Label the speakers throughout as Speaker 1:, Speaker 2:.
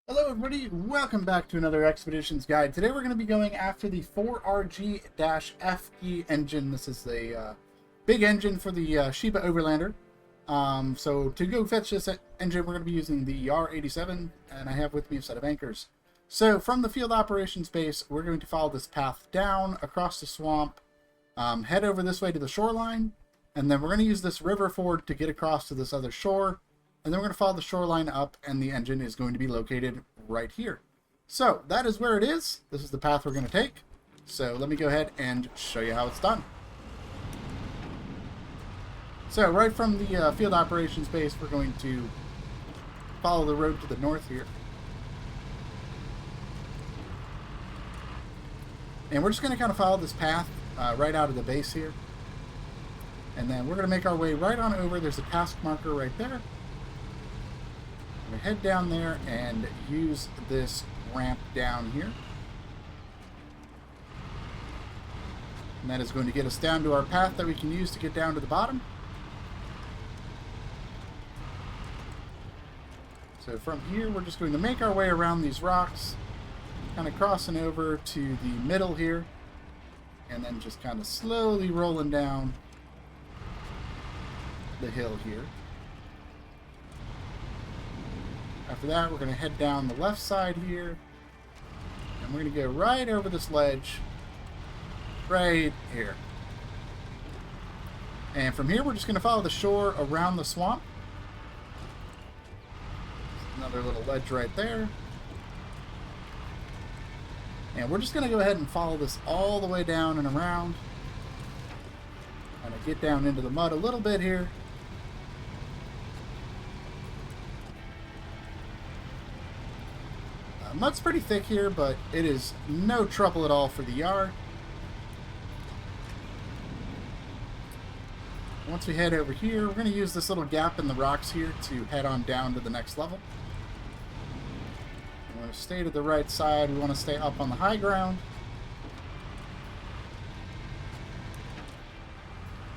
Speaker 1: Hello everybody, welcome back to another Expeditions Guide. Today we're going to be going after the 4RG-FE engine. This is the big engine for the Shiba Overlander. So to go fetch this engine, we're going to be using the R87, and I have with me a set of anchors. So from the field operations base, we're going to follow this path down across the swamp, head over this way to the shoreline, and then we're going to use this river ford to get across to this other shore. And then we're going to follow the shoreline up, and the engine is going to be located right here. So that is where it is. This is the path we're going to take. So let me go ahead and show you how it's done. So right from the field operations base, we're going to follow the road to the north here. And we're just going to kind of follow this path right out of the base here. And then we're going to make our way right on over. There's a task marker right there. Head down there and use this ramp down here. And that is going to get us down to our path that we can use to get down to the bottom. So from here, we're just going to make our way around these rocks, kind of crossing over to the middle here, and then just kind of slowly rolling down the hill here. After that, we're going to head down the left side here, and we're going to go right over this ledge right here. And from here, we're just going to follow the shore around the swamp. Another little ledge right there. And we're just going to go ahead and follow this all the way down and around. Kind of get down into the mud a little bit here. Mud's pretty thick here, but it is no trouble at all for the yard. Once we head over here, we're going to use this little gap in the rocks here to head on down to the next level. We want to stay to the right side. We want to stay up on the high ground.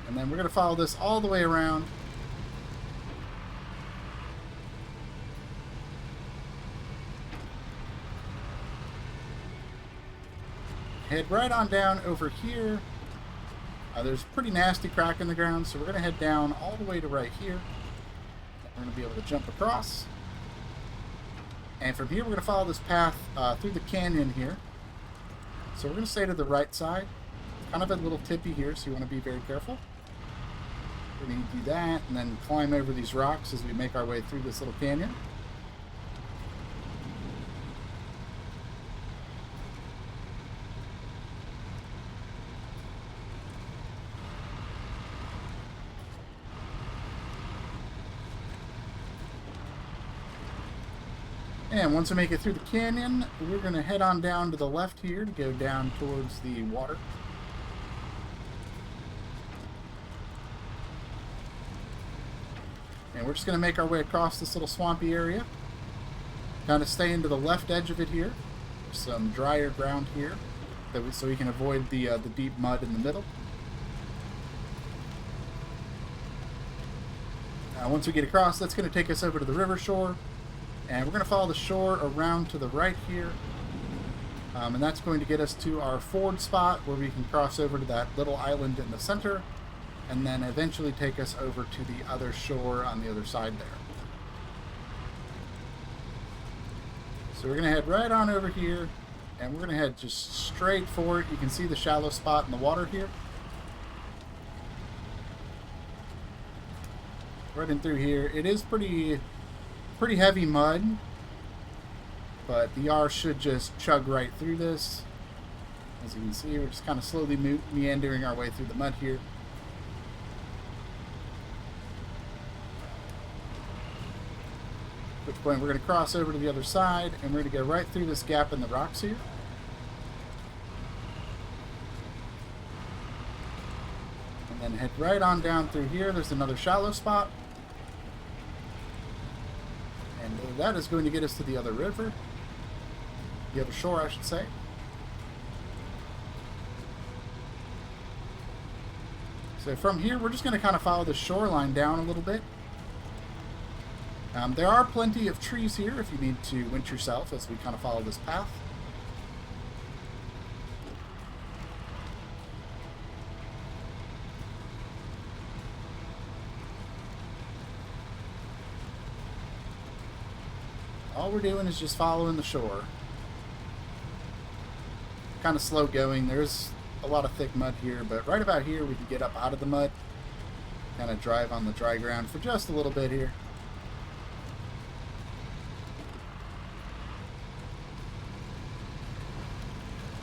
Speaker 1: And then we're going to follow this all the way around. Head right on down over here. There's a pretty nasty crack in the ground, so we're going to head down all the way to right here. We're going to be able to jump across. And from here, we're going to follow this path through the canyon here. So we're going to stay to the right side. It's kind of a little tippy here, so you want to be very careful. We're going to do that, and then climb over these rocks as we make our way through this little canyon. And once we make it through the canyon, we're going to head on down to the left here to go down towards the water. And we're just going to make our way across this little swampy area. Kind of stay into the left edge of it here. There's some drier ground here so we can avoid the deep mud in the middle. Once we get across, that's going to take us over to the river shore. And we're going to follow the shore around to the right here. And that's going to get us to our ford spot where we can cross over to that little island in the center. And then eventually take us over to the other shore on the other side there. So we're going to head right on over here. And we're going to head just straight for it. You can see the shallow spot in the water here. Right in through here. It is pretty heavy mud, but the R should just chug right through this. As you can see, we're just kind of slowly meandering our way through the mud here. At which point we're going to cross over to the other side, and we're going to go right through this gap in the rocks here. And then head right on down through here. There's another shallow spot. And that is going to get us to the other river. The other shore, I should say. So from here, we're just going to kind of follow the shoreline down a little bit. There are plenty of trees here if you need to winch yourself as we kind of follow this path. All we're doing is just following the shore. Kind of slow going. There's a lot of thick mud here, but right about here we can get up out of the mud. Kind of drive on the dry ground for just a little bit here.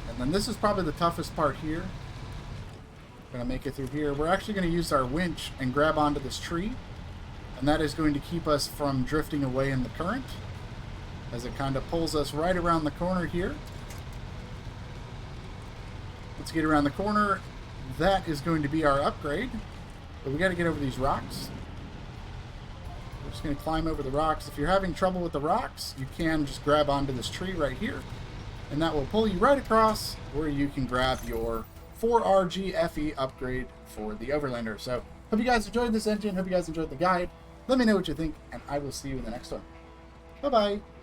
Speaker 1: And then this is probably the toughest part here. We're going to make it through here. We're actually going to use our winch and grab onto this tree. And that is going to keep us from drifting away in the current, as it kind of pulls us right around the corner here. Let's get around the corner. That is going to be our upgrade. But we got to get over these rocks. We're just going to climb over the rocks. If you're having trouble with the rocks, you can just grab onto this tree right here. And that will pull you right across where you can grab your 4RG-FE upgrade for the Overlander. So, hope you guys enjoyed this engine. Hope you guys enjoyed the guide. Let me know what you think, and I will see you in the next one. Bye-bye.